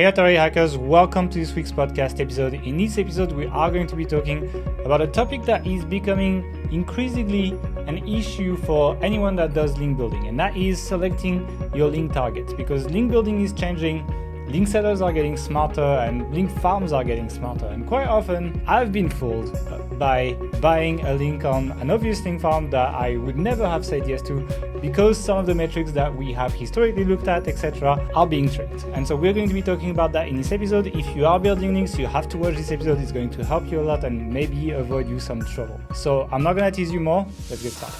Hey Atari hackers, welcome to this week's podcast episode. In this episode, we are going to be talking about a topic that is becoming increasingly an issue for anyone that does link building, and that is selecting your link targets, because link building is changing. Link sellers are getting smarter and link farms are getting smarter. And quite often, I've been fooled by buying a link on an obvious link farm that I would never have said yes to because some of the metrics that we have historically looked at, etc., are being tricked. And so we're going to be talking about that in this episode. If you are building links, you have to watch this episode. It's going to help you a lot and maybe avoid you some trouble. So I'm not going to tease you more. Let's get started.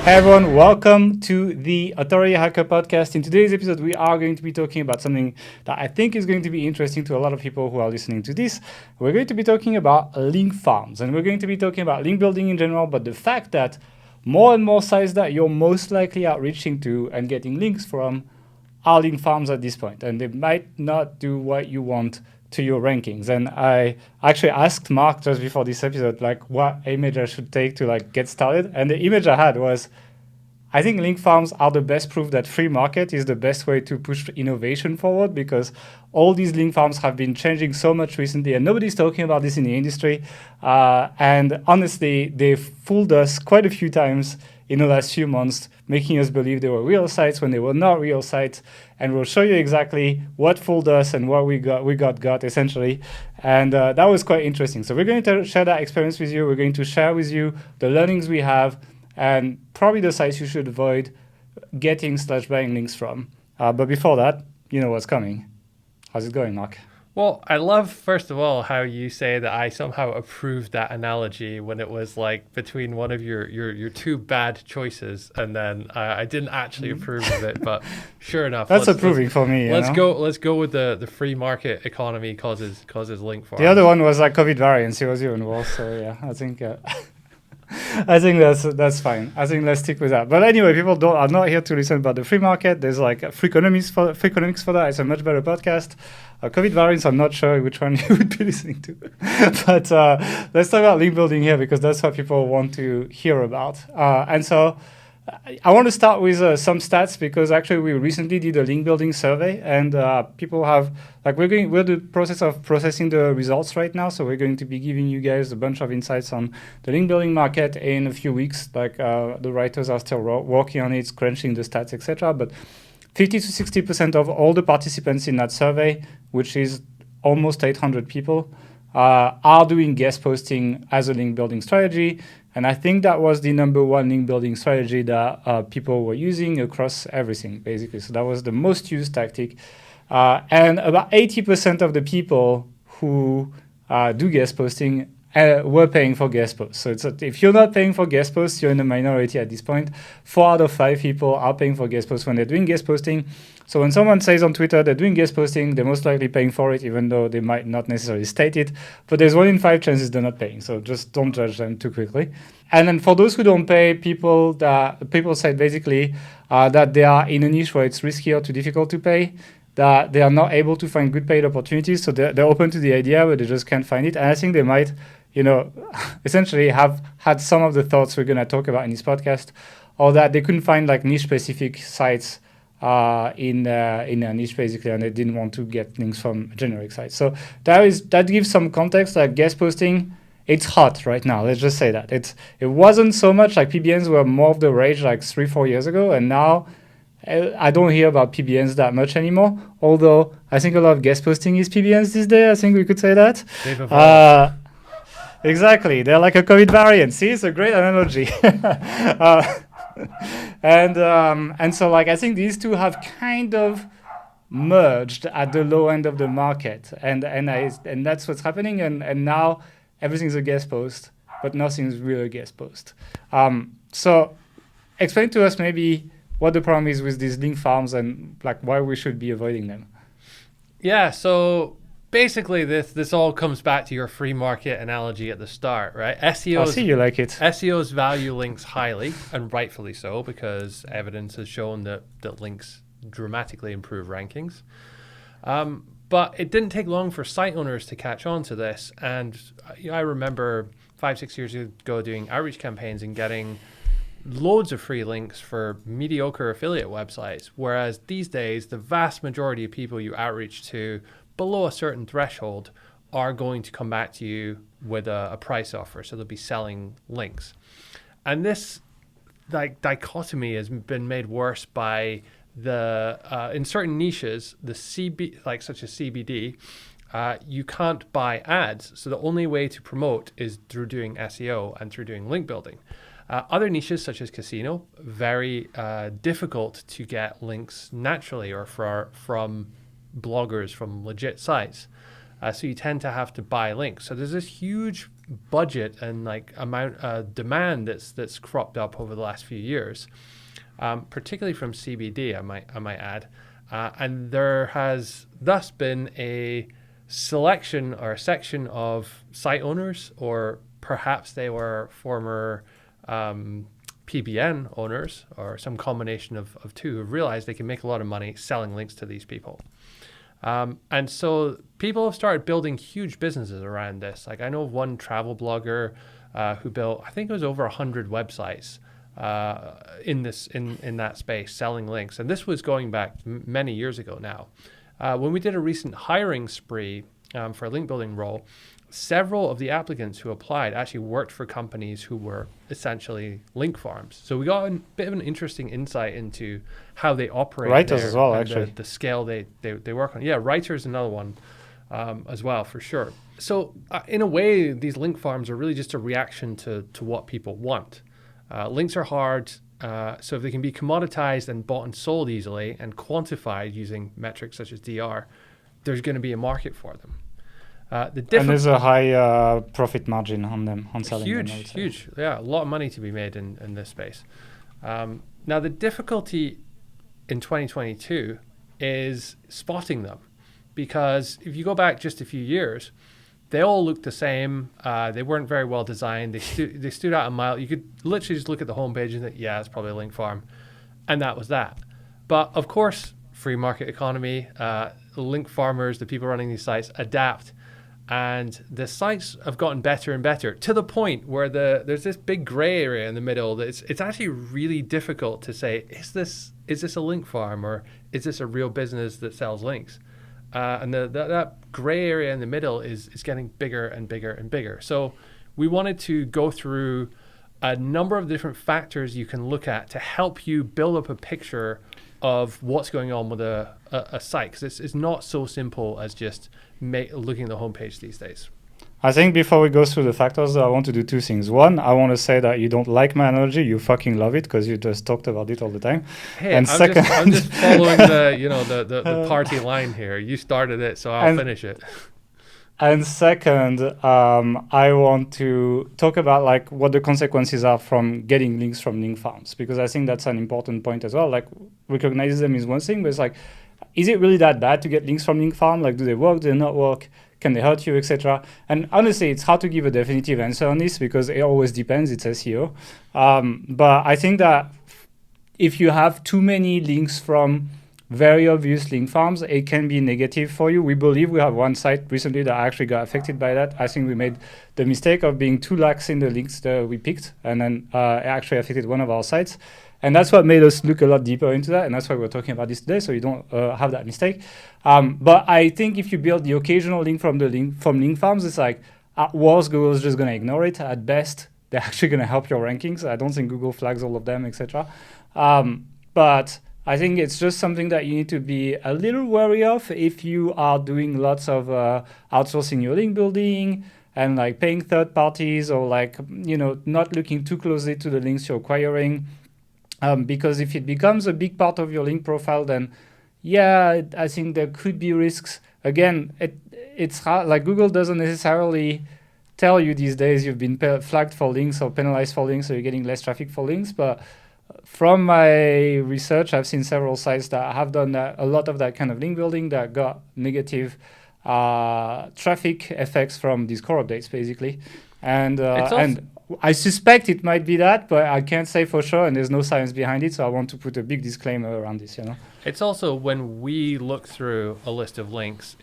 Hey everyone, welcome to the Authority Hacker Podcast. In today's episode, we are going to be talking about something that I think is going to be interesting to a lot of people who are listening to this. We're going to be talking about link farms, and we're going to be talking about link building in general, but the fact that more and more sites that you're most likely outreaching to and getting links from are link farms at this point, and they might not do what you want to your rankings. And I actually asked Mark just before this episode, what image I should take to get started. And the image I had was, I think link farms are the best proof that free market is the best way to push innovation forward, because all these link farms have been changing so much recently and nobody's talking about this in the industry. And honestly, they fooled us quite a few times in the last few months, making us believe they were real sites when they were not real sites. And we'll show you exactly what fooled us and what we got essentially. And that was quite interesting. So we're going to share that experience with you. We're going to share with you the learnings we have and probably the sites you should avoid getting/buying links from. But before that, you know what's coming. How's it going, Mark? Well, I love, first of all, how you say that I somehow approved that analogy when it was between one of your two bad choices, and then I didn't actually approve of it, but sure enough. That's approving for me. Let's go with the free market economy causes link farms. The other one was COVID variants. It was even worse. So yeah, I think I think that's fine. I think let's stick with that. But anyway, people are not here to listen about the free market. There's free economics for that. It's a much better podcast. COVID variants, I'm not sure which one you would be listening to. But let's talk about link building here, because that's what people want to hear about. And so I want to start with some stats, because actually we recently did a link building survey, and people have we're in the process of processing the results right now. So we're going to be giving you guys a bunch of insights on the link building market in a few weeks. The writers are still working on it, crunching the stats, etc. But 50 to 60% of all the participants in that survey, which is almost 800 people, are doing guest posting as a link building strategy. And I think that was the number one link building strategy that people were using across everything, basically. So that was the most used tactic. And about 80% of the people who do guest posting were paying for guest posts. So if you're not paying for guest posts, you're in the minority at this point. 4 out of 5 people are paying for guest posts when they're doing guest posting. So when someone says on Twitter they're doing guest posting, they're most likely paying for it, even though they might not necessarily state it. But there's 1 in 5 chances they're not paying. So just don't judge them too quickly. And then for those who don't pay, people said basically that they are in a niche where it's risky or too difficult to pay, that they are not able to find good paid opportunities. So they're open to the idea, but they just can't find it. And I think they might, essentially have had some of the thoughts we're going to talk about in this podcast, or that they couldn't find niche-specific sites in a niche, basically, and they didn't want to get links from generic sites. So that gives some context. Guest posting, it's hot right now. Let's just say that. It wasn't so much PBNs were more of the rage 3-4 years ago, and now I don't hear about PBNs that much anymore, although I think a lot of guest posting is PBNs these days. I think we could say that. They've evolved. Exactly. They're like a COVID variant. See, it's a great analogy. And so I think these two have kind of merged at the low end of the market, and that's what's happening. And now everything's a guest post, but nothing's really a guest post. So explain to us maybe what the problem is with these link farms and why we should be avoiding them. Yeah. So basically, this all comes back to your free market analogy at the start, right? I see you like it. SEOs value links highly, and rightfully so, because evidence has shown that links dramatically improve rankings. But it didn't take long for site owners to catch on to this. And I remember 5-6 years ago doing outreach campaigns and getting loads of free links for mediocre affiliate websites, whereas these days the vast majority of people you outreach to below a certain threshold are going to come back to you with a price offer, so they'll be selling links. And this dichotomy has been made worse by the in certain niches, the such as CBD, you can't buy ads, so the only way to promote is through doing SEO and through doing link building. Other niches such as casino, very difficult to get links naturally or from bloggers from legit sites. So you tend to have to buy links. So there's this huge budget and demand that's cropped up over the last few years, particularly from CBD, I might add. And there has thus been a selection or a section of site owners, or perhaps they were former PBN owners or some combination of two, who realized they can make a lot of money selling links to these people. And so people have started building huge businesses around this. Like I know of one travel blogger who built, I think it was over 100 websites in that space selling links. And this was going back many years ago now. When we did a recent hiring spree for a link building role, several of the applicants who applied actually worked for companies who were essentially link farms. So we got a bit of an interesting insight into how they operate. Writers as well, actually. The scale they work on. Yeah, writers another one as well, for sure. So in a way, these link farms are really just a reaction to what people want. Links are hard. So if they can be commoditized and bought and sold easily and quantified using metrics such as DR, there's going to be a market for them. And there's a high profit margin on them, on selling them. Huge. Yeah, a lot of money to be made in this space. Now, the difficulty in 2022 is spotting them, because if you go back just a few years, they all looked the same. They weren't very well designed. They stood out a mile. You could literally just look at the homepage and think, yeah, it's probably a link farm. And that was that. But of course, free market economy, link farmers, the people running these sites adapt. And the sites have gotten better and better, to the point where there's this big gray area in the middle that it's actually really difficult to say, is this a link farm, or is this a real business that sells links? And that gray area in the middle is getting bigger and bigger and bigger. So we wanted to go through a number of different factors you can look at to help you build up a picture of what's going on with a site, because it's not so simple as just looking at the homepage these days. I think before we go through the factors, I want to do two things. One, I want to say that you don't like my analogy. You fucking love it because you just talked about it all the time. Hey, and I'm just following the party line here. You started it, so I'll finish it. And second, I want to talk about like what the consequences are from getting links from link farms, because I think that's an important point as well. Like recognizing them is one thing, but it's like, is it really that bad to get links from link farm? Like, do they work? Do they not work? Can they hurt you, etc.? And honestly, it's hard to give a definitive answer on this because it always depends. It's SEO. But I think that if you have too many links from very obvious link farms, it can be negative for you. We believe we have one site recently that actually got affected by that. I think we made the mistake of being too lax in the links that we picked, and then it actually affected one of our sites. And that's what made us look a lot deeper into that, and that's why we're talking about this today, so you don't have that mistake. But I think if you build the occasional link from link farms, it's like, at worst, Google's just going to ignore it. At best, they're actually going to help your rankings. I don't think Google flags all of them, etc. But I think it's just something that you need to be a little wary of if you are doing lots of outsourcing your link building and like paying third parties, or like, not looking too closely to the links you're acquiring. Because if it becomes a big part of your link profile, then I think there could be risks. Again, it's hard. Like Google doesn't necessarily tell you these days you've been flagged for links or penalized for links, so you're getting less traffic for links. But from my research, I've seen several sites that have done a lot of that kind of link building that got negative traffic effects from these core updates, basically. And I suspect it might be that, but I can't say for sure, and there's no science behind it, so I want to put a big disclaimer around this, It's also, when we look through a list of links,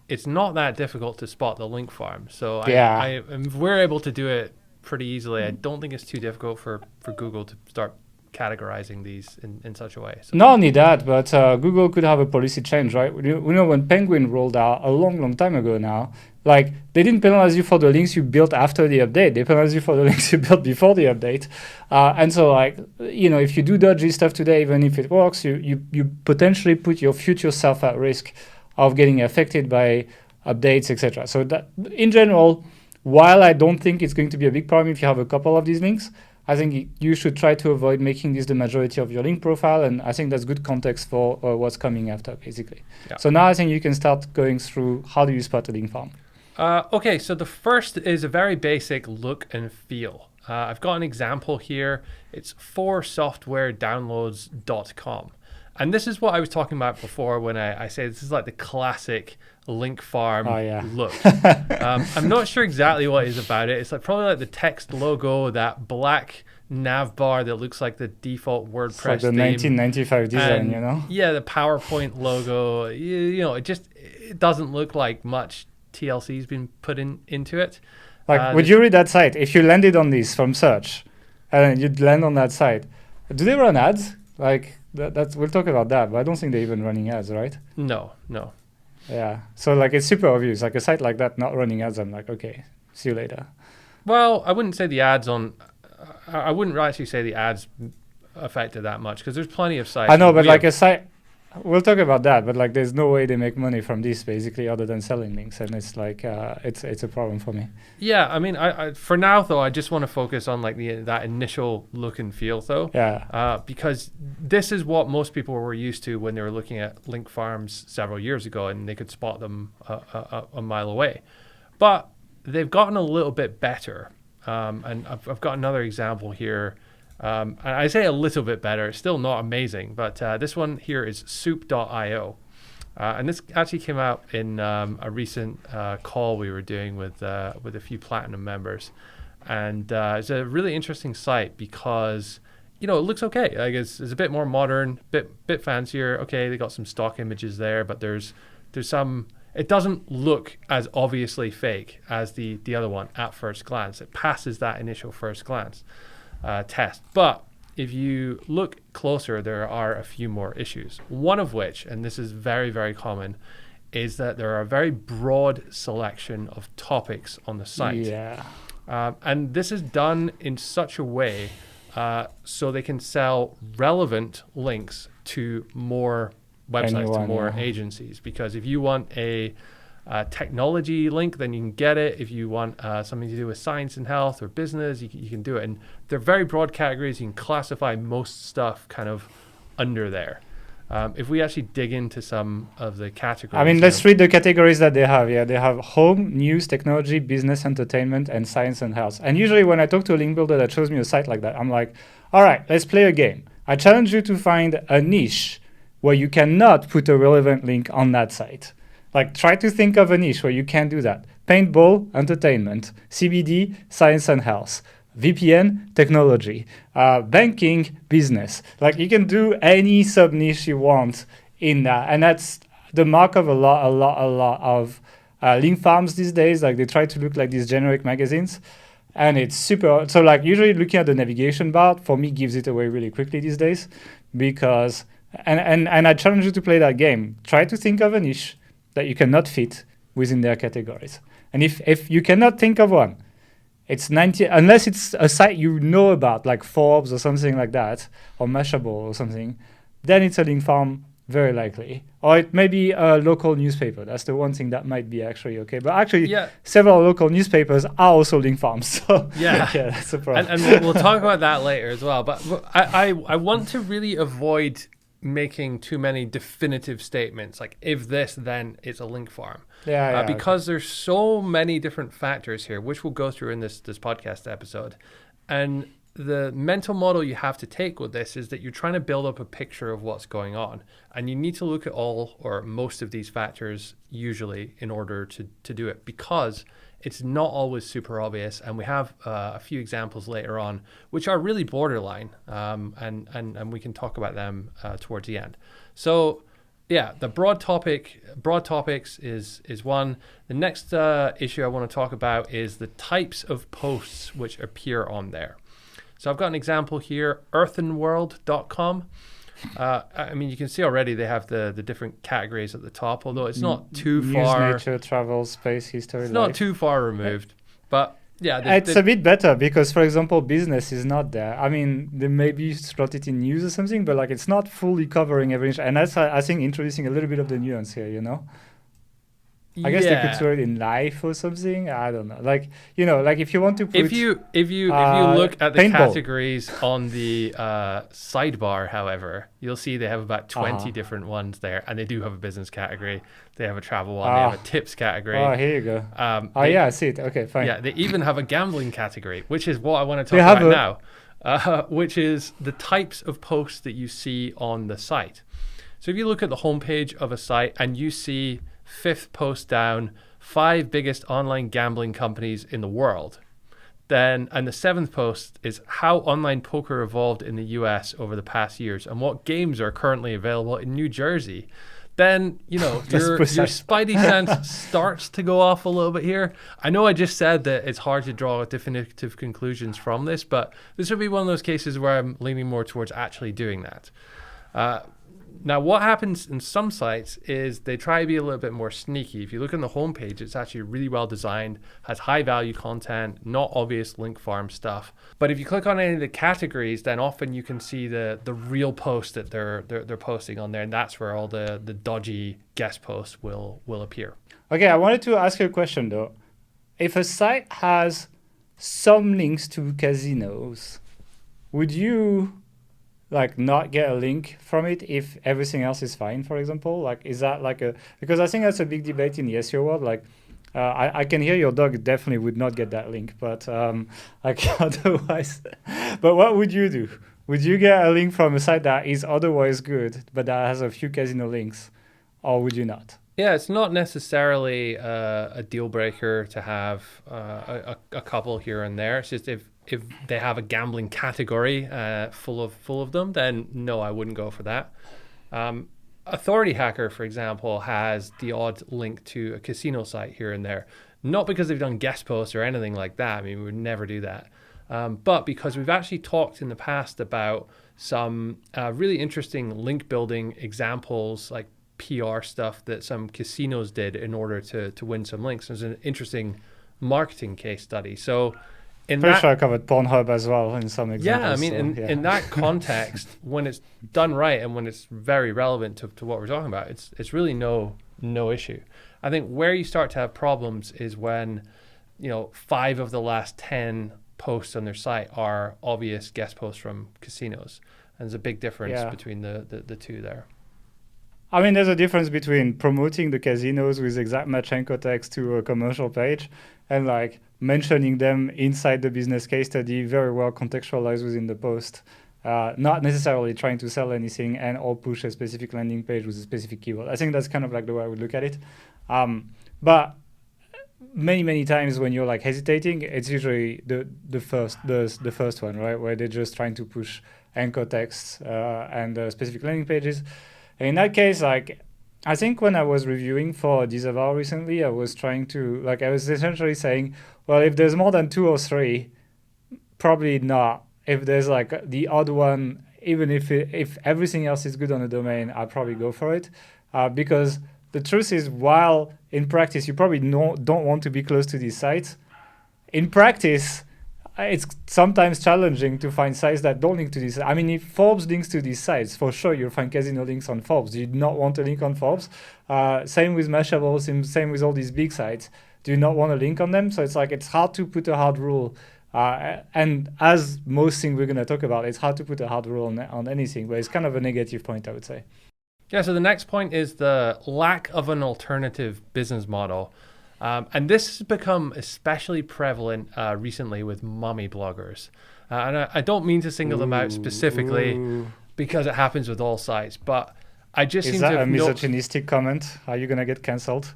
it's not that difficult to spot the link farm. So we're able to do it pretty easily. I don't think it's too difficult for Google to start categorizing these in such a way. So. Not only that, but Google could have a policy change, right? We know when Penguin rolled out a long time ago now, like they didn't penalize you for the links you built after the update. They penalized you for the links you built before the update. And so like, if you do dodgy stuff today, even if it works, you potentially put your future self at risk of getting affected by updates, etc. So that in general, while I don't think it's going to be a big problem if you have a couple of these links, I think you should try to avoid making this the majority of your link profile, and I think that's good context for what's coming after, basically. Yeah. So now I think you can start going through how do you spot a link farm. Okay, so the first is a very basic look and feel. I've got an example here. It's forsoftwaredownloads.com. And this is what I was talking about before when I say this is like the classic link farm look. I'm not sure exactly what is about it. It's like probably like the text logo, that black nav bar that looks like the default WordPress it's like the theme. 1995 design, and, Yeah, the PowerPoint logo. It doesn't look like much TLC's been put into it. Like, would you read that site? If you landed on this from search, and you'd land on that site, do they run ads? Like, that's we'll talk about that, but I don't think they're even running ads, right? No. Yeah. So, like, it's super obvious. Like, a site like that not running ads, I'm like, okay, see you later. Well, I wouldn't say the ads I wouldn't actually say the ads affected that much, because there's plenty of sites. I know, but like a site... We'll talk about that, but like, there's no way they make money from this basically, other than selling links, and it's like it's a problem for me. Yeah, I mean, I for now though, I just want to focus on like that initial look and feel though. Yeah. Because this is what most people were used to when they were looking at link farms several years ago, and they could spot them a mile away. But they've gotten a little bit better, and I've got another example here. And I say a little bit better. It's still not amazing, but this one here is soup.io. And this actually came out in a recent call we were doing with a few Platinum members. And it's a really interesting site because, it looks okay. Like it's a bit more modern, bit fancier. Okay, they got some stock images there, but there's some... It doesn't look as obviously fake as the other one at first glance. It passes that initial first glance test. But if you look closer, there are a few more issues. One of which, and this is very, very common, is that there are a very broad selection of topics on the site. Yeah. And this is done in such a way so they can sell relevant links to more websites, to more agencies. Because if you want a technology link, then you can get it. If you want something to do with science and health or business, you can do it. And they're very broad categories. You can classify most stuff kind of under there. If we actually dig into some of the categories. I mean, let's read the categories that they have. Yeah, they have home, news, technology, business, entertainment, and science and health. And usually when I talk to a link builder that shows me a site like that, I'm like, all right, let's play a game. I challenge you to find a niche where you cannot put a relevant link on that site. Like, try to think of a niche where you can do that. Paintball, entertainment. CBD, science and health. VPN, technology. Banking, business. Like, you can do any sub-niche you want in that. And that's the mark of a lot of link farms these days. Like, they try to look like these generic magazines. And it's super... So, like, usually looking at the navigation bar, for me, gives it away really quickly these days. Because... And I challenge you to play that game. Try to think of a niche that you cannot fit within their categories. And if you cannot think of one, it's 90, unless it's a site you know about, like Forbes or something like that, or Mashable or something, then it's a link farm, very likely. Or it may be a local newspaper. That's the one thing that might be actually okay. But actually, several local newspapers are also link farms. So yeah, that's a problem. And we'll talk about that later as well. But I want to really avoid making too many definitive statements like if this, then it's a link farm. Because there's so many different factors here, which we'll go through in this podcast episode. And the mental model you have to take with this is that you're trying to build up a picture of what's going on, and you need to look at all or most of these factors usually in order to do it, because it's not always super obvious, and we have a few examples later on which are really borderline, and we can talk about them towards the end. So yeah, the broad topics is one. The next issue I want to talk about is the types of posts which appear on there. So I've got an example here, earthenworld.com. I mean, you can see already they have the different categories at the top, although it's not too far. News, nature, travel, space, history, It's life. not too far removed, but yeah, it's a bit better because, for example, business is not there. I mean, they maybe slot it in news or something, but like it's not fully covering everything. And that's, I think, introducing a little bit of the nuance here, you know? I guess they could throw it in life or something. I don't know. Like, you know, like if you want to put... If you look at the paintball categories on the sidebar, however, you'll see they have about 20 different ones there. And they do have a business category. They have a travel one. They have a tips category. Oh, here you go. Yeah, I see it. Okay, fine. Yeah, they even have a gambling category, which is what I want to talk about now, which is the types of posts that you see on the site. So if you look at the homepage of a site and you see... 5th post down, 5 biggest online gambling companies in the world. Then, and the 7th post is how online poker evolved in the US over the past years and what games are currently available in New Jersey. Then, you know, your spidey sense starts to go off a little bit here. I know I just said that it's hard to draw definitive conclusions from this, but this would be one of those cases where I'm leaning more towards actually doing that. Now, what happens in some sites is they try to be a little bit more sneaky. If you look on the homepage, it's actually really well designed, has high value content, not obvious link farm stuff. But if you click on any of the categories, then often you can see the real post that they're posting on there, and that's where all the dodgy guest posts will appear. Okay, I wanted to ask you a question though. If a site has some links to casinos, would you like not get a link from it if everything else is fine, for example? Like, is that like because I think that's a big debate in the SEO world. Like, I can hear your dog definitely would not get that link, but like otherwise, but what would you do? Would you get a link from a site that is otherwise good, but that has a few casino links, or would you not? Yeah, it's not necessarily a deal breaker to have a couple here and there. It's just if they have a gambling category full of them, then no, I wouldn't go for that. Authority Hacker, for example, has the odd link to a casino site here and there. Not because they've done guest posts or anything like that. I mean, we would never do that. But because we've actually talked in the past about some really interesting link building examples, like PR stuff that some casinos did in order to win some links. There's an interesting marketing case study. So Pretty sure I covered Pornhub as well in some examples. Yeah, I mean, in that context, when it's done right and when it's very relevant to what we're talking about, it's really no issue. I think where you start to have problems is when, 5 of the last 10 posts on their site are obvious guest posts from casinos. And there's a big difference between the two there. I mean, there's a difference between promoting the casinos with exact match anchor text to a commercial page and like mentioning them inside the business case study, very well contextualized within the post, not necessarily trying to sell anything and or push a specific landing page with a specific keyword. I think that's kind of like the way I would look at it. But many times when you're like hesitating, it's usually the first one, right? Where they're just trying to push anchor texts and specific landing pages. And in that case, like, I think when I was reviewing for Disavow recently, I was essentially saying, well, if there's more than 2 or 3, probably not. If there's like the odd one, even if everything else is good on the domain, I'll probably go for it. Because the truth is, while in practice, you probably don't want to be close to these sites, in practice, it's sometimes challenging to find sites that don't link to these. I mean, if Forbes links to these sites, for sure you'll find casino links on Forbes. Do you not want a link on Forbes? Same with Mashable, same with all these big sites. Do you not want a link on them? So it's like, it's hard to put a hard rule. And as most things we're going to talk about, it's hard to put a hard rule on anything, but it's kind of a negative point, I would say. Yeah, so the next point is the lack of an alternative business model. And this has become especially prevalent recently with mommy bloggers. And I don't mean to single them out specifically because it happens with all sites, but I just seem to have... Is that a misogynistic comment? Are you going to get cancelled?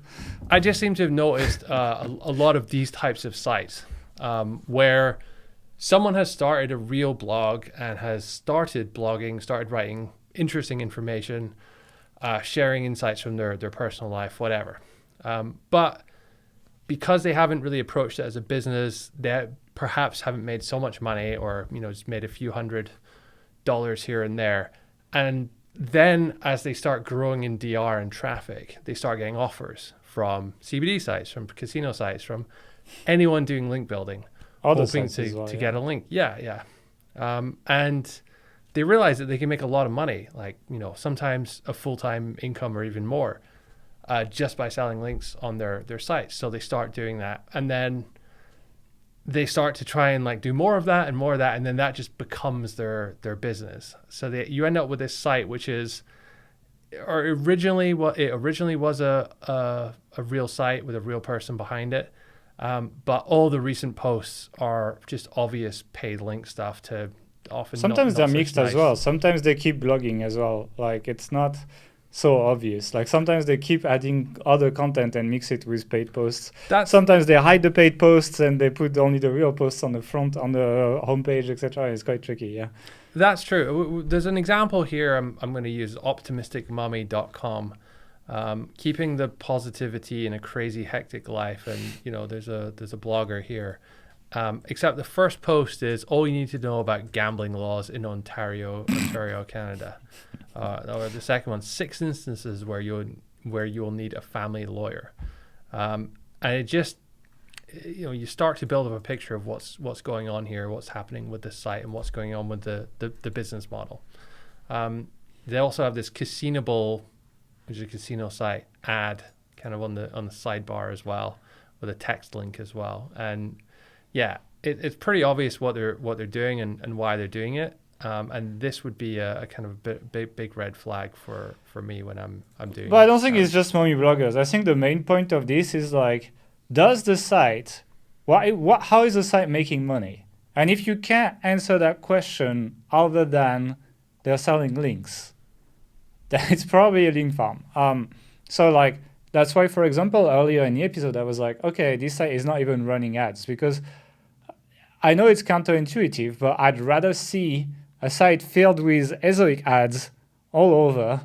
I just seem to have noticed a lot of these types of sites where someone has started a real blog and has started blogging, started writing interesting information, sharing insights from their personal life, whatever. But because they haven't really approached it as a business, they perhaps haven't made so much money, or just made a few $100s here and there. And then as they start growing in DR and traffic, they start getting offers from CBD sites, from casino sites, from anyone doing link building, hoping to get a link. Yeah. And they realize that they can make a lot of money, like, sometimes a full-time income or even more, just by selling links on their sites. So they start doing that. And then they start to try and like do more of that and more of that. And then that just becomes their business. So you end up with this site, which is, or originally was a real site with a real person behind it. But all the recent posts are just obvious paid link stuff to often. Sometimes not they're such mixed nice. as well. Sometimes they keep blogging as well. Like it's not so obvious. Like sometimes they keep adding other content and mix it with paid posts. Sometimes they hide the paid posts and they put only the real posts on the front, on the homepage, etc. It's quite tricky. Yeah. That's true. There's an example here. I'm going to use optimisticmummy.com. Keeping the positivity in a crazy hectic life, and there's a blogger here. Except the first post is all you need to know about gambling laws in Ontario, Canada. Or the second one, 6 instances where you will need a family lawyer. And it just, you start to build up a picture of what's going on here, what's happening with the site, and what's going on with the business model. They also have this Casinable, which is a casino site, ad kind of on the sidebar as well, with a text link as well. And yeah, it's pretty obvious what they're doing and why they're doing it. And this would be a kind of big red flag for me when I'm doing. But I don't think it's just mommy bloggers. I think the main point of this is like, does the site, how is the site making money? And if you can't answer that question other than they're selling links, then it's probably a link farm. So like that's why, for example, earlier in the episode I was like, okay, this site is not even running ads, because I know it's counterintuitive, but I'd rather see a site filled with esoteric ads all over.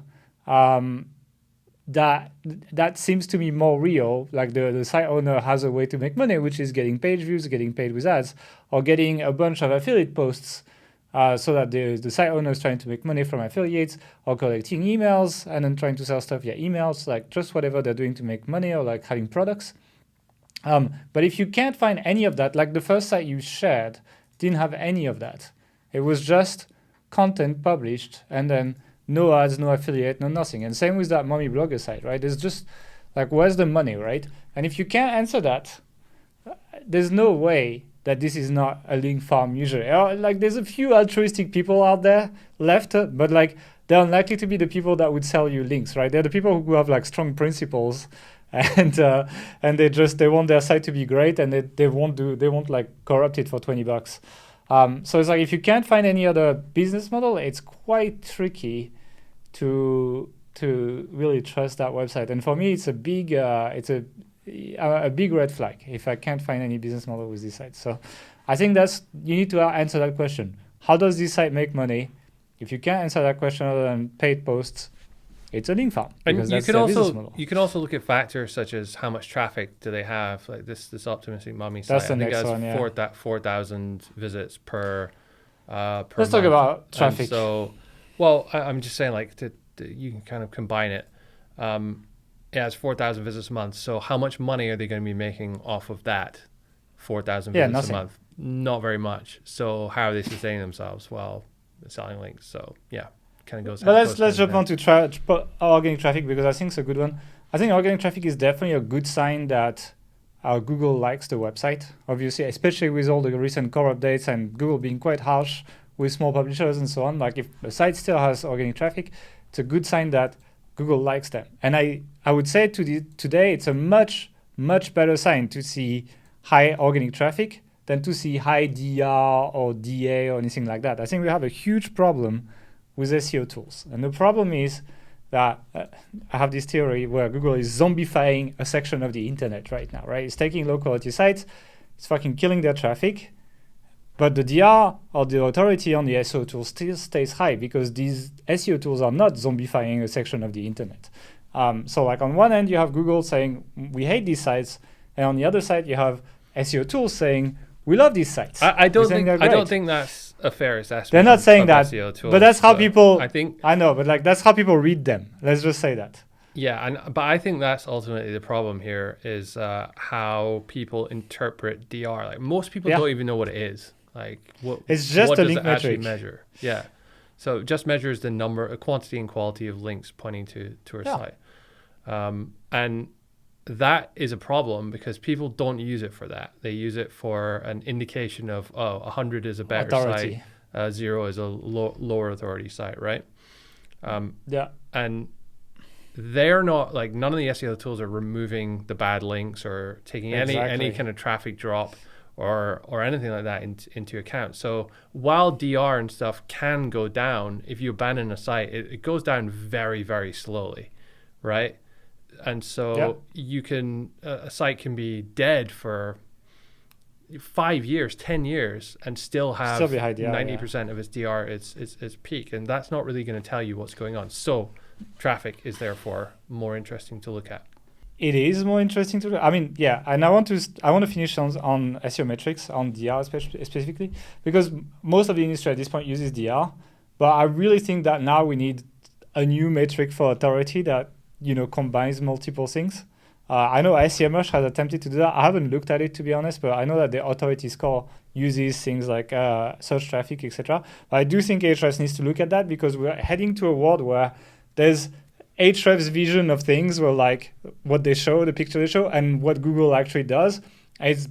That seems to me more real. Like the site owner has a way to make money, which is getting page views, getting paid with ads, or getting a bunch of affiliate posts, so that the site owner is trying to make money from affiliates, or collecting emails and then trying to sell stuff via emails, like just whatever they're doing to make money, or like having products. But if you can't find any of that, like the first site you shared didn't have any of that. It was just content published and then no ads, no affiliate, no nothing. And same with that mommy blogger site, right? There's just like, where's the money, right? And if you can't answer that, there's no way that this is not a link farm usually. Like there's a few altruistic people out there left, but like they're unlikely to be the people that would sell you links, right? They're the people who have like strong principles and they want their site to be great, and they won't like corrupt it for $20. So it's like if you can't find any other business model, it's quite tricky to really trust that website. And for me, it's a big red flag if I can't find any business model with this site. So I think you need to answer that question. How does this site make money? If you can't answer that question other than paid posts, it's a link farm. And you can also look at factors such as how much traffic do they have. Like this Optimistic Mummy site, that's the next one, yeah. 4,000 visits per Let's month. talk about traffic. And so, well, I'm just saying, like, you can kind of combine it. It has 4,000 visits a month. So how much money are they going to be making off of that 4,000 visits a month? Not very much. So how are they sustaining themselves? Well, selling links. So yeah. Kind of goes. But let's jump on to organic traffic, because I think it's a good one. I think organic traffic is definitely a good sign that Google likes the website, obviously, especially with all the recent core updates and Google being quite harsh with small publishers and so on. Like if a site still has organic traffic, it's a good sign that Google likes them. And I would say today it's a much better sign to see high organic traffic than to see high DR or DA or anything like that. I think we have a huge problem with SEO tools. And the problem is that I have this theory where Google is zombifying a section of the internet right now, right? It's taking low quality sites, it's fucking killing their traffic, But the DR or the authority on the SEO tool still stays high because these SEO tools are not zombifying a section of the internet. So like on one end, you have Google saying, we hate these sites. And on the other side, you have SEO tools saying, we love these sites. I don't think that's a fair assessment. They're not saying that, SEO tools, but that's how people. I know, but like that's how people read them. Let's just say that. Yeah, but I think that's ultimately the problem here is how people interpret DR. Like most people don't even know what it is. Like it's just what a does link it actually metric. measure? Yeah, so it just measures the number, quantity, and quality of links pointing to our site, and that is a problem because people don't use it for that. They use it for an indication of 100 is a better authority. Site, 0 is a lower authority site, right? And they're not like none of the SEO tools are removing the bad links or taking any kind of traffic drop or anything like that into account. So while DR and stuff can go down, if you abandon a site, it goes down very, very slowly, right? And so you can a site can be dead for 5 years, 10 years, and still have 90% of its DR its peak, and that's not really going to tell you what's going on. So traffic is therefore more interesting to look at. It is more interesting to look. I mean, and I want to finish on SEO metrics on DR specifically because most of the industry at this point uses DR, but I really think that now we need a new metric for authority that combines multiple things. I know SEMrush has attempted to do that. I haven't looked at it, to be honest, but I know that the authority score uses things like search traffic, etc. But I do think Ahrefs needs to look at that because we're heading to a world where there's Ahrefs' vision of things where like what they show, the picture they show, and what Google actually does. It's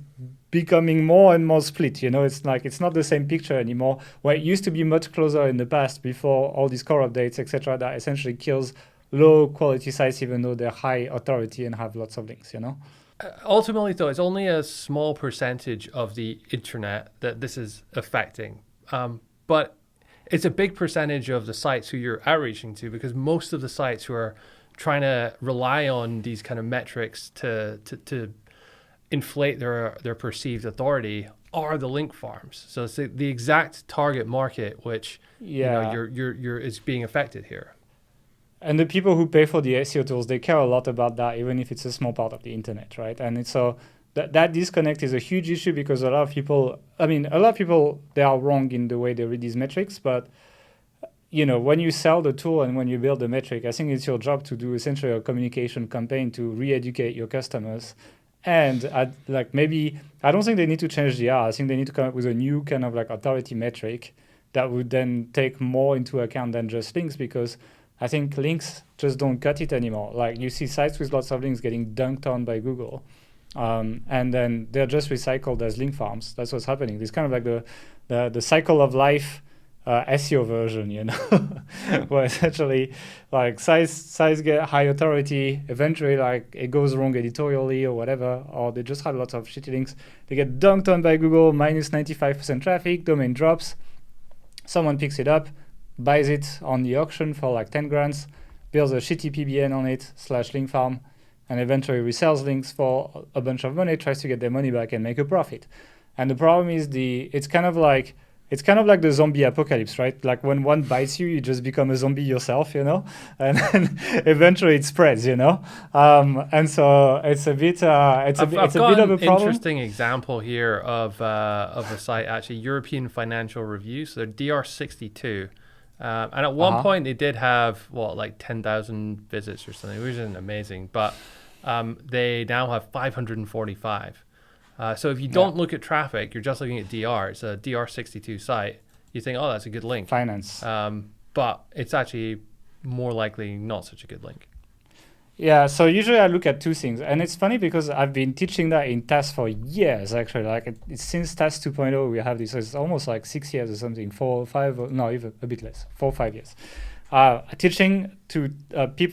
becoming more and more split. It's like it's not the same picture anymore, where it used to be much closer in the past before all these core updates, etc., that essentially kills low quality sites even though they're high authority and have lots of links, Ultimately, though, it's only a small percentage of the internet that this is affecting. But it's a big percentage of the sites who you're outreaching to because most of the sites who are trying to rely on these kind of metrics to inflate their perceived authority are the link farms. So it's the exact target market which you're is being affected here. And the people who pay for the SEO tools, they care a lot about that, even if it's a small part of the internet, right? And it's so that disconnect is a huge issue because a lot of people, they are wrong in the way they read these metrics. But, when you sell the tool and when you build the metric, I think it's your job to do essentially a communication campaign to re-educate your customers. And maybe, I don't think they need to change the R. I think they need to come up with a new kind of like authority metric that would then take more into account than just links because I think links just don't cut it anymore. Like you see sites with lots of links getting dunked on by Google, and then they're just recycled as link farms. That's what's happening. It's kind of like the cycle of life SEO version, where essentially like sites get high authority. Eventually, like it goes wrong editorially or whatever, or they just have lots of shitty links. They get dunked on by Google, minus 95% traffic, domain drops. Someone picks it up, buys it on the auction for like 10 grand, builds a shitty PBN on it /link farm, and eventually resells links for a bunch of money, tries to get their money back and make a profit. And the problem is it's kind of like the zombie apocalypse, right? Like when one bites you, you just become a zombie yourself, and then eventually it spreads, and so it's a bit of a problem. I've got an interesting example here of a site, actually, European Financial Review, so DR62. And at one point they did have 10,000 visits or something, which isn't amazing, but they now have 545. So if you don't look at traffic, you're just looking at DR. It's a DR62 site. You think, that's a good link. Finance. But it's actually more likely not such a good link. Yeah, so usually I look at two things. And it's funny because I've been teaching that in TAS for years, actually. Like it's since TAS 2.0, we have this. So it's almost like 6 years or something, 4 or 5, no, even a bit less, 4 or 5 years. Teaching to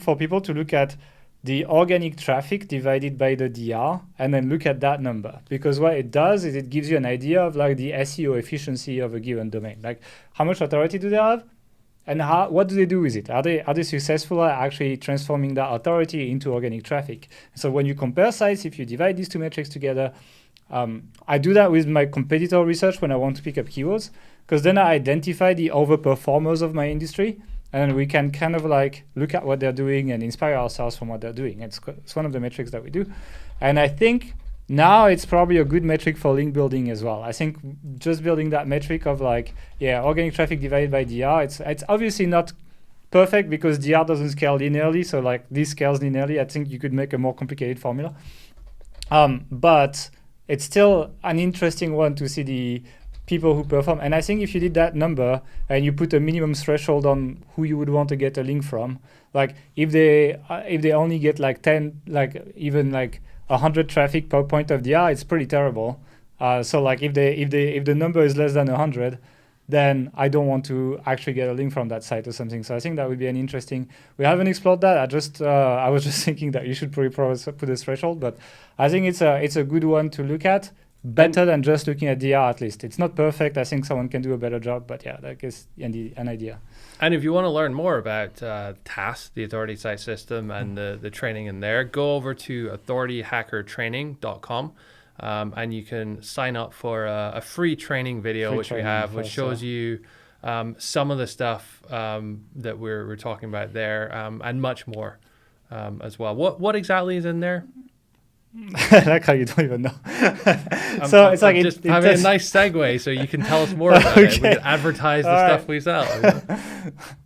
for people to look at the organic traffic divided by the DR and then look at that number. Because what it does is it gives you an idea of like the SEO efficiency of a given domain. Like how much authority do they have? And what do they do with it? Are they successful at actually transforming that authority into organic traffic? So when you compare sites, if you divide these two metrics together, I do that with my competitor research when I want to pick up keywords, because then I identify the overperformers of my industry, and we can kind of like look at what they're doing and inspire ourselves from what they're doing. It's one of the metrics that we do. And I think now it's probably a good metric for link building as well. I think just building that metric of like, organic traffic divided by DR, it's obviously not perfect because DR doesn't scale linearly. So like this scales linearly. I think you could make a more complicated formula. But it's still an interesting one to see the people who perform. And I think if you did that number and you put a minimum threshold on who you would want to get a link from, like if they only get like 10, like even like 100 traffic per point of DR, it's pretty terrible. So like if the number is less than 100, then I don't want to actually get a link from that site or something. So I think that would be an interesting. We haven't explored that. I was just thinking that you should probably put a threshold, but I think it's a good one to look at. Better than just looking at DR, at least. It's not perfect. I think someone can do a better job, but yeah, that is an idea. And if you want to learn more about TAS, the Authority Site System, and the training in there, go over to authorityhackertraining.com. And you can sign up for a free training video, which shows you some of the stuff that we're talking about there, and much more as well. What exactly is in there? I like how you don't even know. So it's like just having a nice segue, so you can tell us more about it. We can advertise the stuff we sell.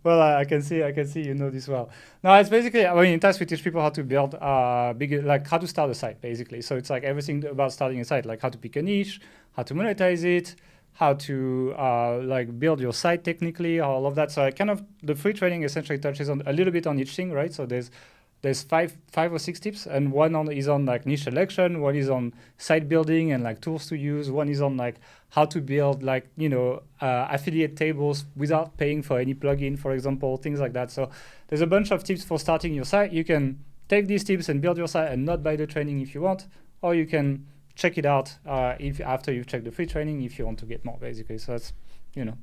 Well, I can see you know this well. No, it's basically, in TAS we teach people how to build how to start a site, basically. So it's like everything about starting a site, like how to pick a niche, how to monetize it, how to build your site technically, all of that. So the free training essentially touches on a little bit on each thing, right? So there's five or six tips, and one is on like niche selection, one is on site building and like tools to use, one is on like how to build affiliate tables without paying for any plugin, for example, things like that. So there's a bunch of tips for starting your site. You can take these tips and build your site and not buy the training if you want, or you can check it out after you've checked the free training if you want to get more, basically. So that's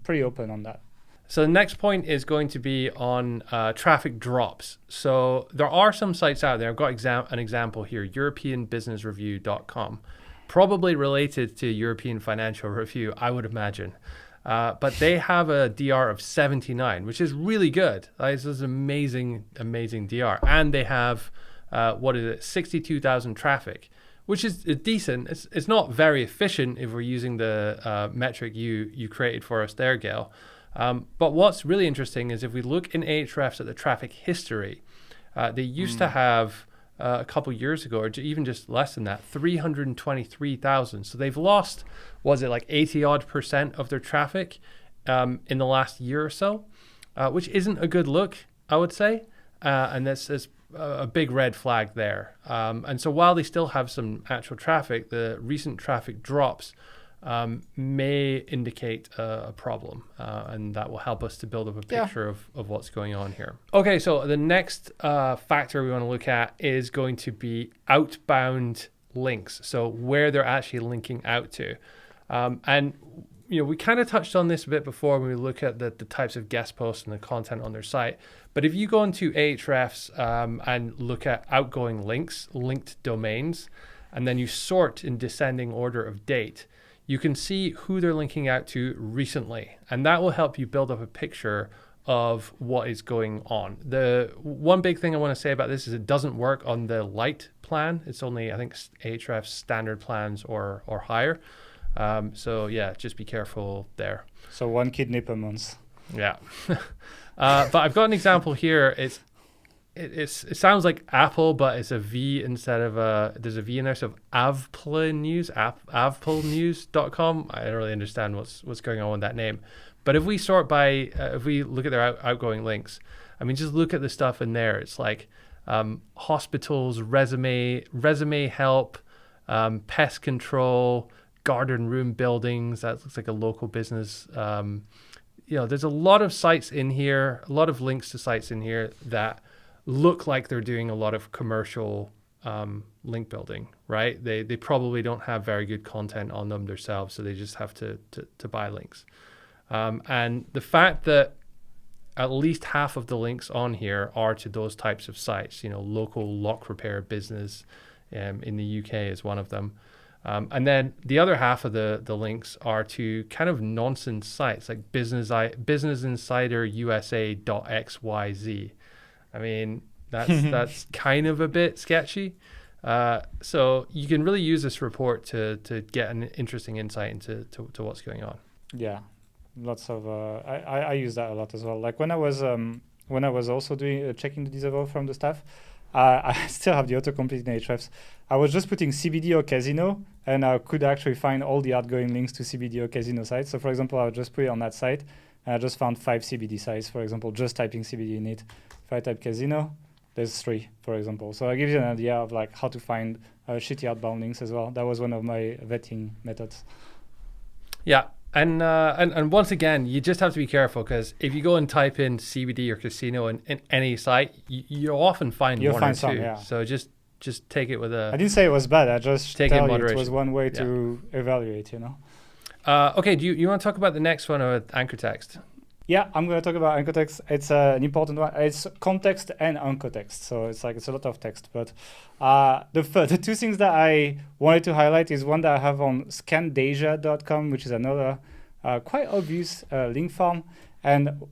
pretty open on that. So the next point is going to be on traffic drops. So there are some sites out there. I've got an example here, EuropeanBusinessReview.com, probably related to European Financial Review, I would imagine. But they have a DR of 79, which is really good. This is amazing, amazing DR. And they have, 62,000 traffic, which is decent. It's not very efficient if we're using the metric you created for us there, Gail. But what's really interesting is if we look in Ahrefs at the traffic history, they used to have a couple years ago, or even just less than that, 323,000. So they've lost, 80% of their traffic in the last year or so, which isn't a good look, I would say. And that's a big red flag there. And so while they still have some actual traffic, the recent traffic drops may indicate a problem, and that will help us to build up a picture of what's going on here. Okay, so the next factor we want to look at is going to be outbound links, so where they're actually linking out to. And we kind of touched on this a bit before when we look at the types of guest posts and the content on their site. But if you go into Ahrefs and look at outgoing links, linked domains, and then you sort in descending order of date, you can see who they're linking out to recently, and that will help you build up a picture of what is going on. The one big thing I want to say about this is it doesn't work on the light plan. It's only, I think, Ahrefs standard plans or higher. So just be careful there. So 1 kidney per month. Yeah. But I've got an example here. It sounds like Apple, but it's a V instead of there's a V in there. So avplenews.com. I don't really understand what's going on with that name. But if we sort by, if we look at their outgoing links, just look at the stuff in there. It's like hospitals, resume help, pest control, garden room buildings. That looks like a local business. There's a lot of sites in here, a lot of links to sites in here that look like they're doing a lot of commercial link building, right? They probably don't have very good content on them themselves, so they just have to buy links. And the fact that at least half of the links on here are to those types of sites, local lock repair business in the UK is one of them. And then the other half of the links are to kind of nonsense sites like Business Insider USA.xyz. I mean, that's kind of a bit sketchy. So you can really use this report to get an interesting insight into what's going on. Yeah, lots of. I use that a lot as well. Like when I was also doing checking the disavow from the staff, I still have the autocomplete in Ahrefs. I was just putting CBD or casino, and I could actually find all the outgoing links to CBD or casino sites. So for example, I would just put it on that site, and I just found 5 CBD sites. For example, just typing CBD in it. If I type casino, there's 3, for example. So it gives you an idea of like how to find shitty outbound links as well. That was one of my vetting methods. Yeah. And once again, you just have to be careful, because if you go and type in CBD or casino in any site, you'll often find one or two. Yeah. So just take it with a... I didn't say it was bad. I just take tell you it was one way to evaluate, Okay, do you want to talk about the next one with anchor text? Yeah, I'm going to talk about anchor text. It's an important one. It's context and anchor text. So it's a lot of text. But the 2 things that I wanted to highlight is one that I have on scandasia.com, which is another quite obvious link farm. And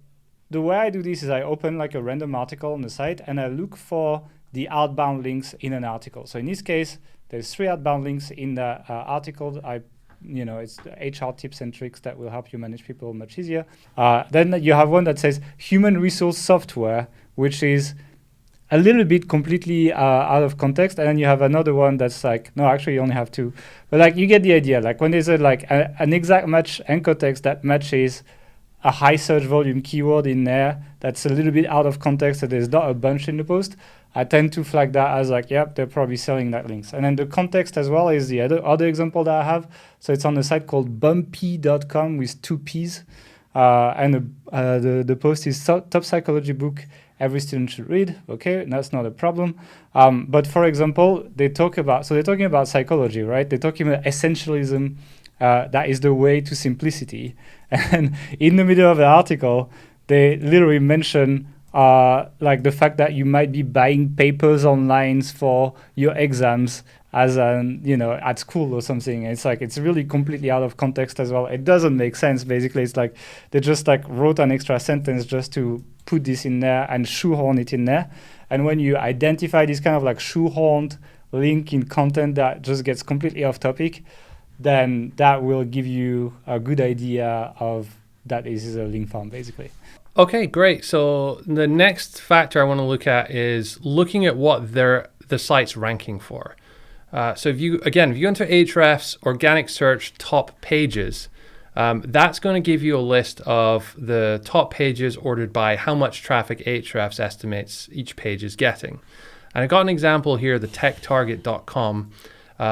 the way I do this is I open like a random article on the site and I look for the outbound links in an article. So in this case, there's 3 outbound links in the article. It's the HR tips and tricks that will help you manage people much easier. Then you have one that says human resource software, which is a little bit completely out of context. And then you have another one that's like, no, actually you only have 2. But like you get the idea. Like when there's an exact match anchor text that matches a high search volume keyword in there that's a little bit out of context, so there's not a bunch in the post, I tend to flag that as like, yep, they're probably selling that links. And then the context as well is the other example that I have. So it's on a site called bumpy.com with 2 P's. And the post is top psychology book every student should read. Okay, that's not a problem. But for example, they're talking about psychology, right? They're talking about essentialism. That is the way to simplicity. And in the middle of the article, they literally mention like the fact that you might be buying papers online for your exams as at school or something. It's really completely out of context as well. It doesn't make sense. Basically, it's like they just like wrote an extra sentence just to put this in there and shoehorn it in there. And when you identify this kind of like shoehorned link in content that just gets completely off topic, then that will give you a good idea of that this is a link farm, basically. Okay, great. So the next factor I want to look at is looking at what the site's ranking for. So if you go into Ahrefs organic search top pages, that's going to give you a list of the top pages ordered by how much traffic Ahrefs estimates each page is getting. And I got an example here, the techtarget.com,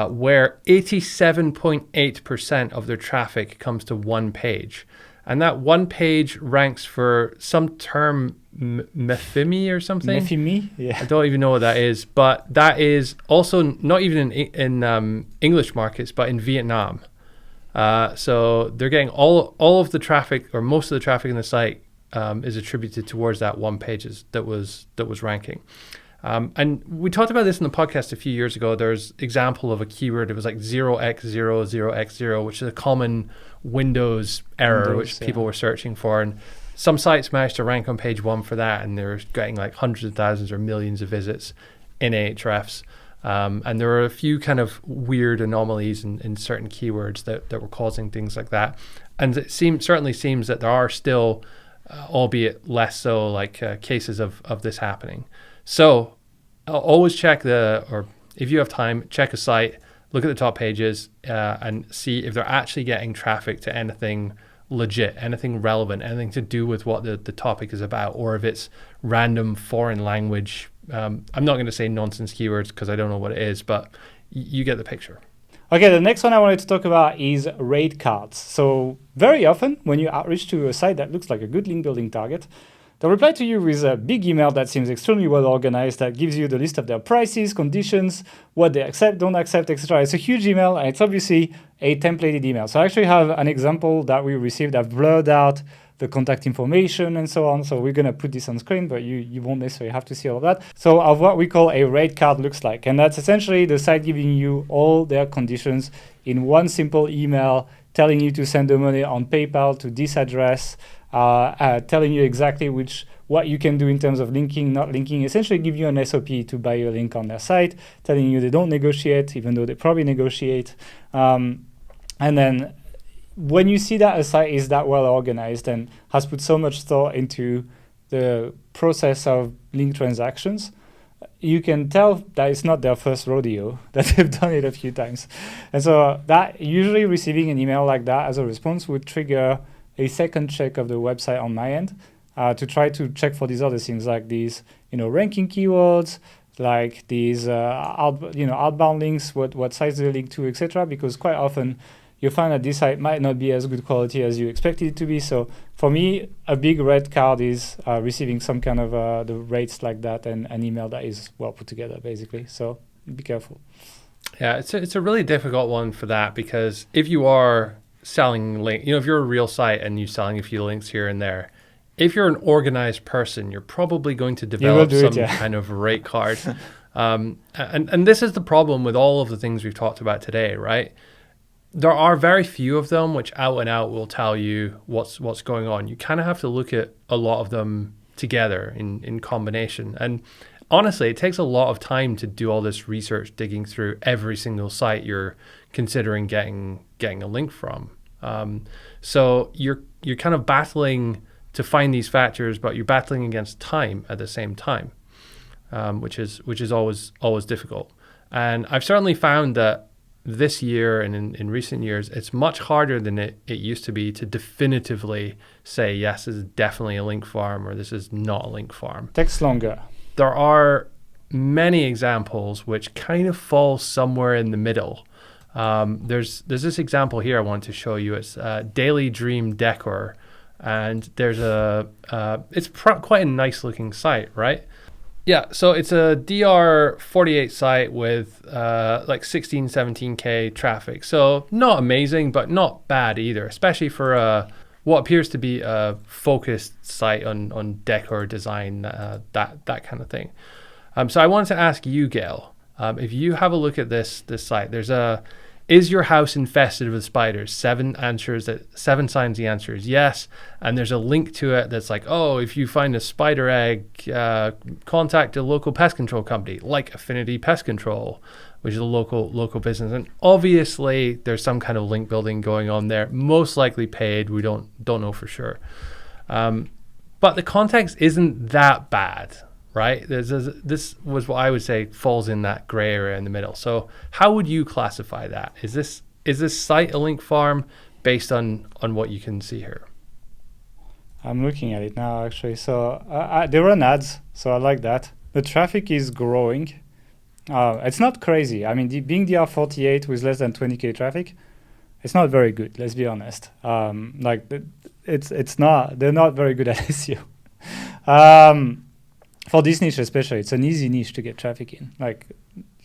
where 87.8% of their traffic comes to one page. And that one page ranks for some term, methemy or something. Methemy? Yeah. I don't even know what that is. But that is also not even in English markets, but in Vietnam. So they're getting all of the traffic, or most of the traffic in the site is attributed towards that one page that was ranking. And we talked about this in the podcast a few years ago. There's example of a keyword. It was like 0x0, 0x0, which is a common Windows error, which people were searching for. And some sites managed to rank on page 1 for that, and they're getting like hundreds of thousands or millions of visits in Ahrefs. And there were a few kind of weird anomalies in certain keywords that were causing things like that. And it certainly seems that there are still, albeit less so, like cases of this happening. So always check or if you have time, check a site, look at the top pages and see if they're actually getting traffic to anything legit, anything relevant, anything to do with what the topic is about, or if it's random foreign language. I'm not going to say nonsense keywords because I don't know what it is, but you get the picture. Okay, the next one I wanted to talk about is rate cards. So very often when you outreach to a site that looks like a good link building target, they'll reply to you with a big email that seems extremely well organized, that gives you the list of their prices, conditions, what they accept, don't accept, etc. It's a huge email, and it's obviously a templated email. So I actually have an example that we received. I've blurred out the contact information and so on. So we're going to put this on screen, but you won't necessarily have to see all of that. So of what we call a rate card looks like. And that's essentially the site giving you all their conditions in one simple email, telling you to send the money on PayPal to this address, telling you exactly what you can do in terms of linking, not linking, essentially give you an SOP to buy a link on their site, telling you they don't negotiate, even though they probably negotiate. And then when you see that a site is that well organized and has put so much thought into the process of link transactions, you can tell that it's not their first rodeo, that they've done it a few times. And so that usually receiving an email like that as a response would trigger a second check of the website on my end to try to check for these other things like these, ranking keywords, like these outbound links, what sites they link to, etc. Because quite often you find that this site might not be as good quality as you expected it to be. So for me, a big red card is receiving some kind of the rates like that and an email that is well put together, basically. So be careful. Yeah, it's a really difficult one for that, because if you are selling link, if you're a real site and you're selling a few links here and there, if you're an organized person, you're probably going to develop kind of rate card. And this is the problem with all of the things we've talked about today, right? There are very few of them which out and out will tell you what's going on. You kind of have to look at a lot of them together in combination. And honestly, it takes a lot of time to do all this research, digging through every single site you're considering getting a link from. So you're kind of battling to find these factors, but you're battling against time at the same time, which is always difficult. And I've certainly found that this year and in recent years, it's much harder than it used to be to definitively say, yes, this is definitely a link farm or this is not a link farm. Takes longer. There are many examples which kind of fall somewhere in the middle. There's this example here I want to show you. It's Daily Dream Decor, and there's it's quite a nice looking site, right? Yeah, so it's a DR48 site with like 16, 17K traffic. So not amazing, but not bad either, especially for what appears to be a focused site on decor design, that kind of thing. So I wanted to ask you, Gail, if you have a look at this site, there's is your house infested with spiders? 7 signs the answer is yes. And there's a link to it that's like, oh, if you find a spider egg, contact a local pest control company like Affinity Pest Control, which is a local business. And obviously there's some kind of link building going on there, most likely paid. We don't know for sure. But the context isn't that bad, right? This was what I would say falls in that gray area in the middle. So how would you classify that? Is this site a link farm based on what you can see here? I'm looking at it now, actually. So they run ads, so I like that. The traffic is growing. It's not crazy. I mean, being DR48 with less than 20K traffic, it's not very good, let's be honest. It's not. They're not very good at SEO. For this niche especially, it's an easy niche to get traffic in. Like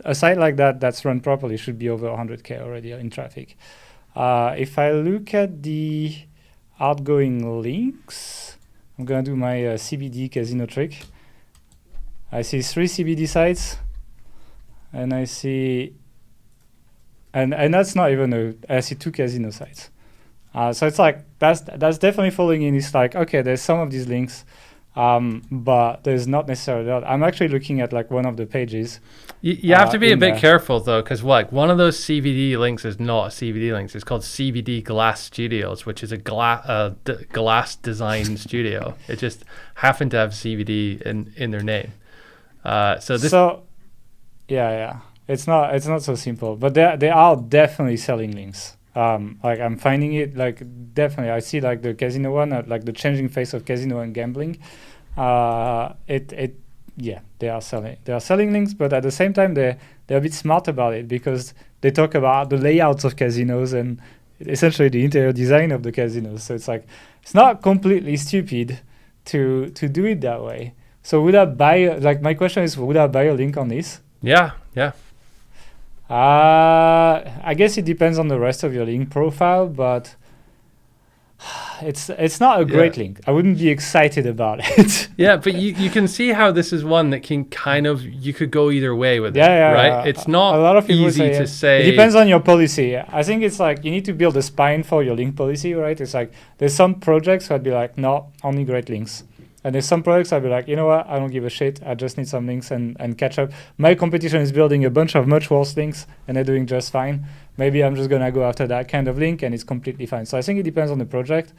a site like that's run properly should be over 100K already in traffic. If I look at the outgoing links, I'm going to do my CBD casino trick. I see 3 CBD sites, and I see, and that's not even I see 2 casino sites. So it's like, that's definitely falling in. It's like, okay, there's some of these links, but there's not necessarily that. I'm actually looking at like one of the pages. You have to be a bit careful though, because one of those CBD links is not a CBD link. It's called CBD Glass Studios, which is a glass design studio. It just happened to have CBD in their name. Yeah, it's not so simple, but they are definitely selling links. Like I'm finding it, like definitely I see like the casino one, like the changing face of casino and gambling. They are selling links, but at the same time they're a bit smart about it, because they talk about the layouts of casinos and essentially the interior design of the casinos. So it's like, it's not completely stupid to do it that way. So would I buy, like my question is, would I buy a link on this? Yeah. I guess it depends on the rest of your link profile, but It's not a great link. I wouldn't be excited about it. Yeah, but you can see how this is one that can kind of, you could go either way with it, Yeah, right? It's not a lot of people easy to say. It depends on your policy. I think it's like you need to build a spine for your link policy, right? It's like there's some projects that'd be like, no, only great links. And there's some projects I'd be like, you know what, I don't give a shit. I just need some links and catch up. My competition is building a bunch of much worse links and they're doing just fine. Maybe I'm just going to go after that kind of link and it's completely fine. So I think it depends on the project.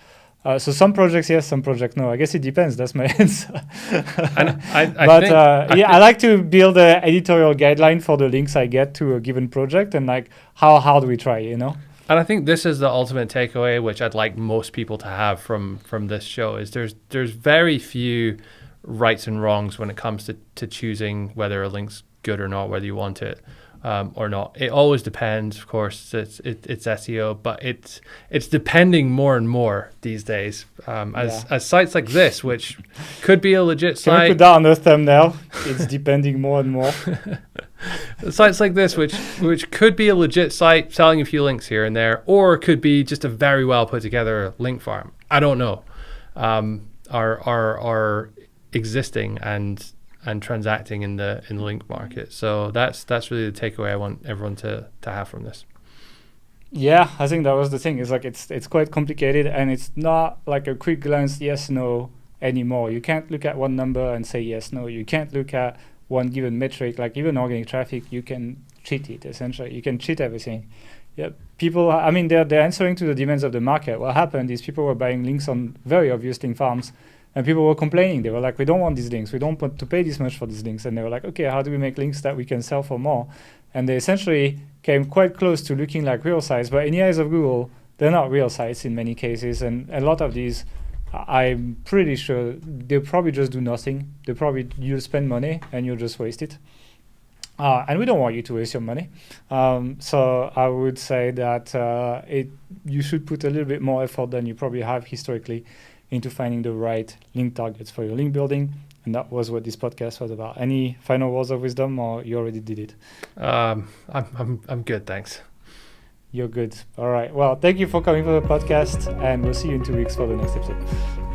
So some projects yes, some projects no. I guess it depends. That's my answer. I like to build an editorial guideline for the links I get to a given project and like how hard we try, you know? And I think this is the ultimate takeaway, which I'd like most people to have from this show, is there's very few rights and wrongs when it comes to choosing whether a link's good or not, whether you want it or not. It always depends, of course. It's SEO, but it's depending more and more these days. As sites like this, which could be a legit site. Can we put that on the thumbnail? It's depending more and more. Sites like this, which could be a legit site selling a few links here and there, or could be just a very well put together link farm. I don't know. Are existing and transacting in the link market. So that's really the takeaway I want everyone to have from this. Yeah, I think that was the thing. It's like it's quite complicated and it's not like a quick glance yes no anymore. You can't look at one number and say yes no. You can't look at one given metric, like even organic traffic, you can cheat it essentially. You can cheat everything. Yeah, people, I mean, they're answering to the demands of the market. What happened is people were buying links on very obvious link farms and people were complaining. They were like, we don't want these links. We don't want to pay this much for these links. And they were like, okay, how do we make links that we can sell for more? And they essentially came quite close to looking like real sites. But in the eyes of Google, they're not real sites in many cases. And a lot of these, I'm pretty sure they'll probably just do nothing. You'll spend money and you'll just waste it. And we don't want you to waste your money. So I would say that you should put a little bit more effort than you probably have historically into finding the right link targets for your link building. And that was what this podcast was about. Any final words of wisdom, or you already did it? I'm good, thanks. You're good. All right. Well, thank you for coming for the podcast, and we'll see you in 2 weeks for the next episode.